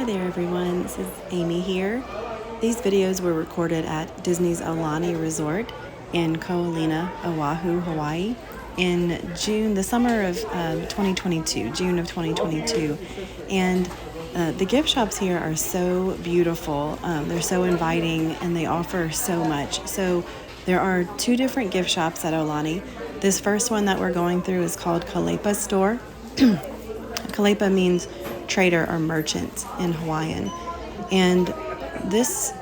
Hi there everyone, this is Amy here. These videos were recorded at Disney's Aulani Resort in Aulani, Oahu, Hawaii in June, the summer of 2022, June of 2022. And the gift shops here are so beautiful, they're so inviting, and they offer so much. So there are two different gift shops at Aulani. This first one that we're going through is called Kalepa Store. Kalepa means trader or merchant in Hawaiian. And this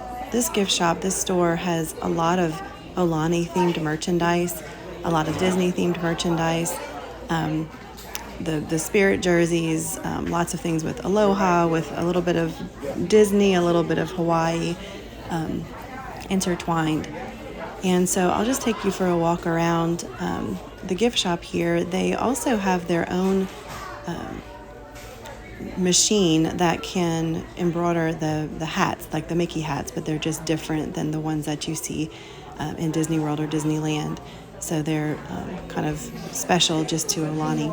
gift shop, this store has a lot of Aulani themed merchandise, a lot of Disney themed merchandise, the spirit jerseys, lots of things with Aloha, with a little bit of Disney, a little bit of Hawaii intertwined. And so I'll just take you for a walk around the gift shop here. They also have their own machine that can embroider the hats, like the Mickey hats, but they're just different than the ones that you see in Disney World or Disneyland. So they're kind of special just to Aulani.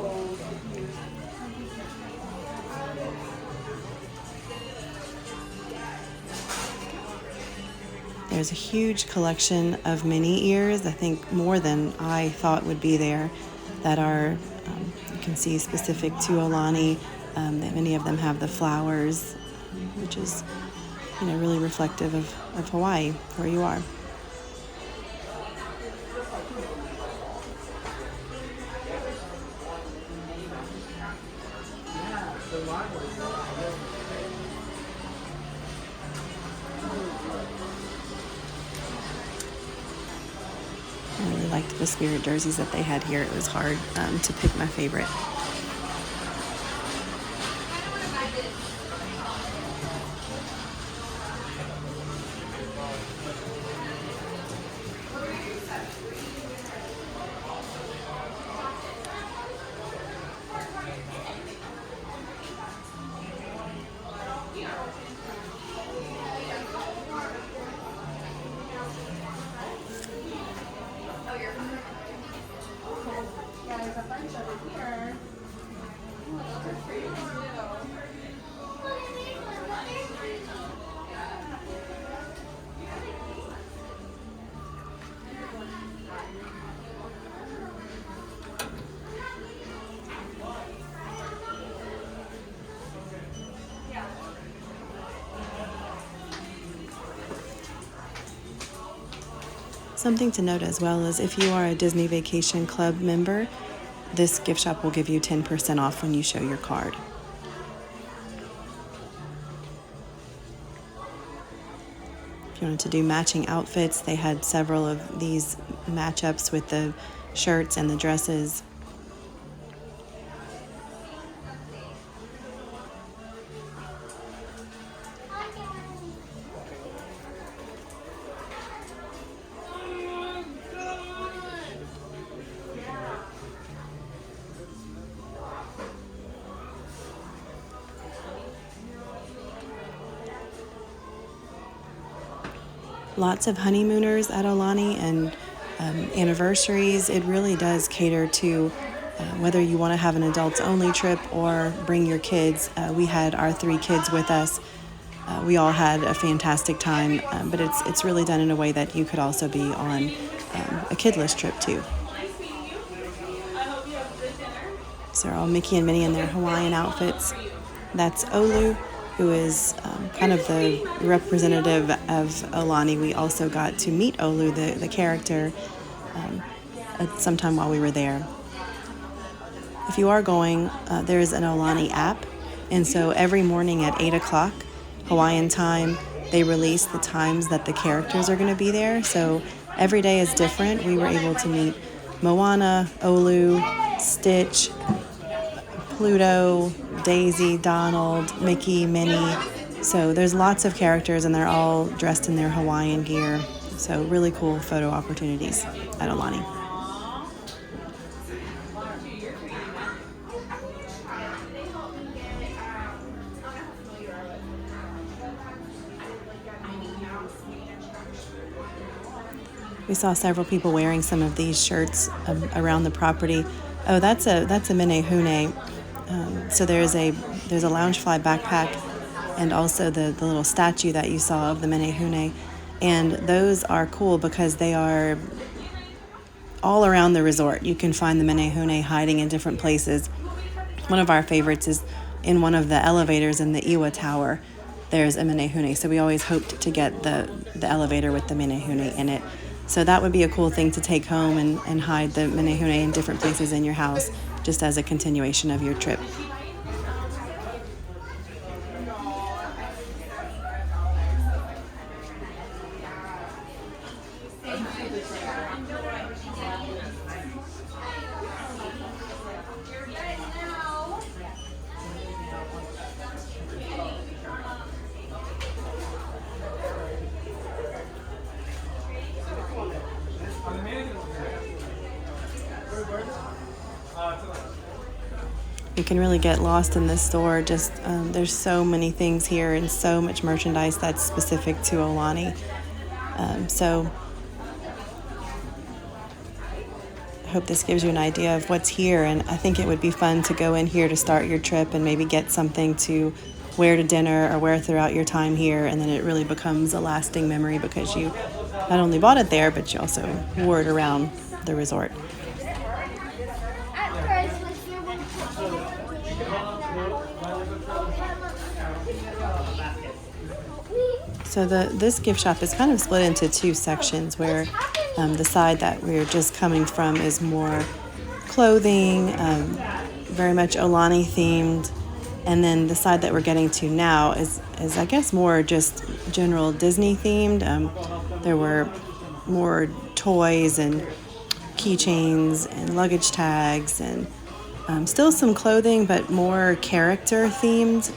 There's a huge collection of mini ears, I think more than I thought would be there, that are, you can see, specific to Aulani. Many of them have the flowers, which is, really reflective of Hawaii, where you are. I really liked the spirit jerseys that they had here. It was hard to pick my favorite. Something to note as well is if you are a Disney Vacation Club member, this gift shop will give you 10% off when you show your card. If you wanted to do matching outfits, they had several of these matchups with the shirts and the dresses. Lots of honeymooners at Aulani and anniversaries. It really does cater to whether you want to have an adults-only trip or bring your kids. We had our 3 kids with us. We all had a fantastic time, but it's really done in a way that you could also be on a kidless trip too. So they're all Mickey and Minnie in their Hawaiian outfits. That's Olu, who is kind of the representative of Aulani. We also got to meet Olu, the character, at some time while we were there. If you are going, there's an Aulani app, and so every morning at 8 o'clock Hawaiian time, they release the times that the characters are going to be there. So every day is different. We were able to meet Moana, Olu, Stitch, Pluto, Daisy, Donald, Mickey, Minnie. So there's lots of characters, and they're all dressed in their Hawaiian gear. So really cool photo opportunities at Aulani. We saw several people wearing some of these shirts around the property. Oh, that's a Menehune. So there's a Loungefly backpack and also the little statue that you saw of the menehune. And those are cool because they are all around the resort. You can find the menehune hiding in different places. One of our favorites is in one of the elevators in the Iwa Tower. There's a menehune, so we always hoped to get the elevator with the menehune in it. So that would be a cool thing to take home and hide the menehune in different places in your house, just as a continuation of your trip. You can really get lost in this store. Just there's so many things here and so much merchandise that's specific to Aulani. So I hope this gives you an idea of what's here, and I think it would be fun to go in here to start your trip and maybe get something to wear to dinner or wear throughout your time here, and then it really becomes a lasting memory because you not only bought it there, but you also wore it around the resort. So this gift shop is kind of split into two sections, where the side that we're just coming from is more clothing, very much Aulani themed, and then the side that we're getting to now is I guess more just general Disney themed. There were more toys and keychains and luggage tags and still some clothing, but more character themed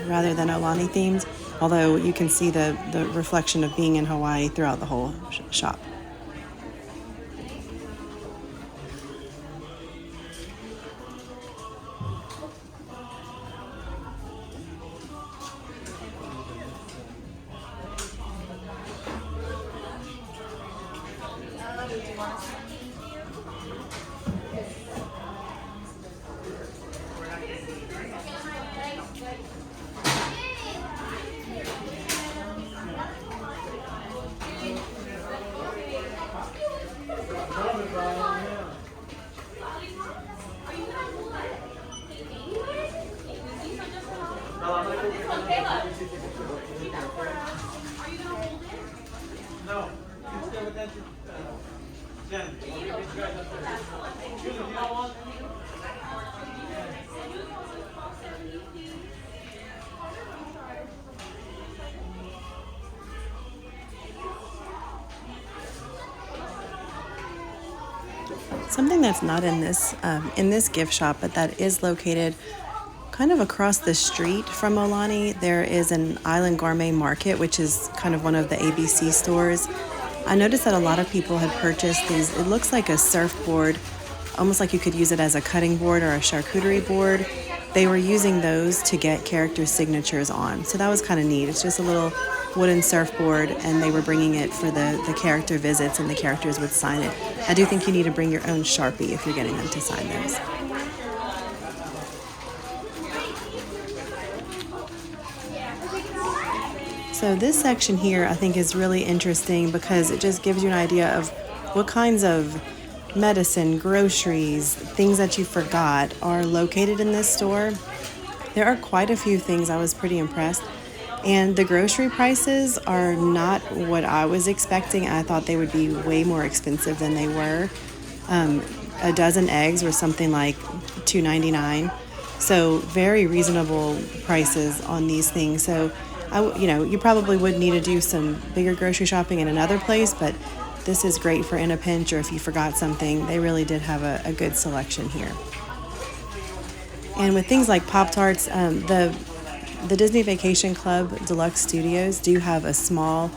rather than Aulani themed. Although you can see the reflection of being in Hawaii throughout the whole shop. Something that's not in this gift shop, but that is located kind of across the street from Aulani, there is an Island Gourmet Market, which is kind of one of the ABC stores. I noticed that a lot of people had purchased these. It looks like a surfboard, almost like you could use it as a cutting board or a charcuterie board. They were using those to get character signatures on. So that was kind of neat. It's just a little wooden surfboard, and they were bringing it for the character visits, and the characters would sign it. I do think you need to bring your own Sharpie if you're getting them to sign those. So this section here I think is really interesting because it just gives you an idea of what kinds of medicine, groceries, things that you forgot are located in this store. There are quite a few things. I was pretty impressed. And the grocery prices are not what I was expecting. I thought they would be way more expensive than they were. A dozen eggs were something like $2.99. So very reasonable prices on these things. So you probably would need to do some bigger grocery shopping in another place, but this is great for in a pinch or if you forgot something. They really did have a good selection here. And with things like Pop-Tarts, the Disney Vacation Club Deluxe Studios do have a small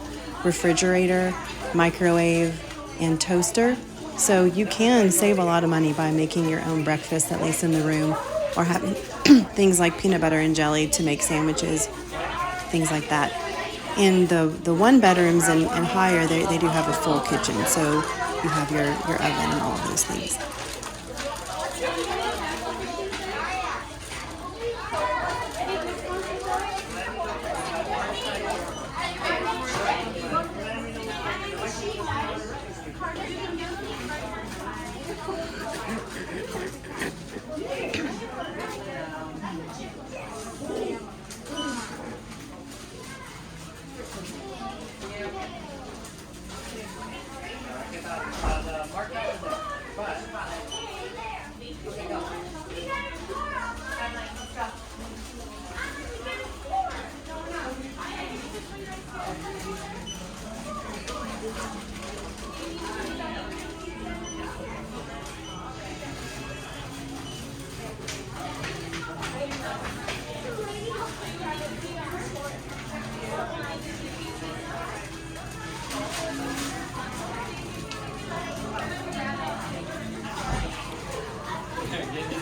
refrigerator, microwave, and toaster. So you can save a lot of money by making your own breakfast, at least in the room, or having things like peanut butter and jelly to make sandwiches, things like that. In the one bedrooms and higher, they do have a full kitchen, so you have your oven and all of those things.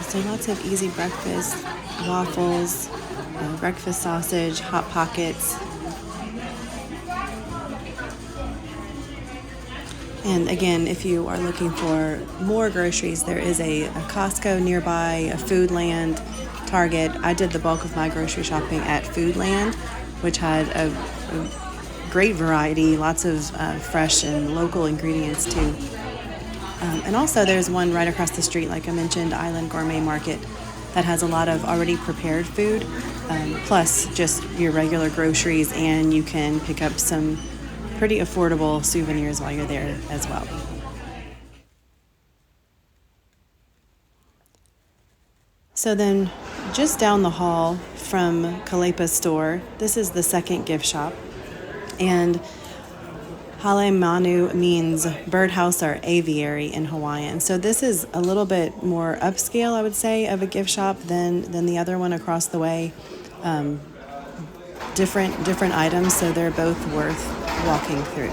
So lots of easy breakfast, waffles, breakfast sausage, Hot Pockets. And again, if you are looking for more groceries, there is a Costco nearby, a Foodland, Target. I did the bulk of my grocery shopping at Foodland, which had a great variety, lots of fresh and local ingredients too. And also there's one right across the street, like I mentioned, Island Gourmet Market, that has a lot of already prepared food, plus just your regular groceries, and you can pick up some pretty affordable souvenirs while you're there as well. So then just down the hall from Kalepa's store, this is the second gift shop. And Hale Manu means birdhouse or aviary in Hawaiian. So this is a little bit more upscale, I would say, of a gift shop than the other one across the way. Different items, so they're both worth walking through.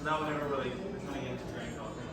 now whenever we're like coming into Grand California.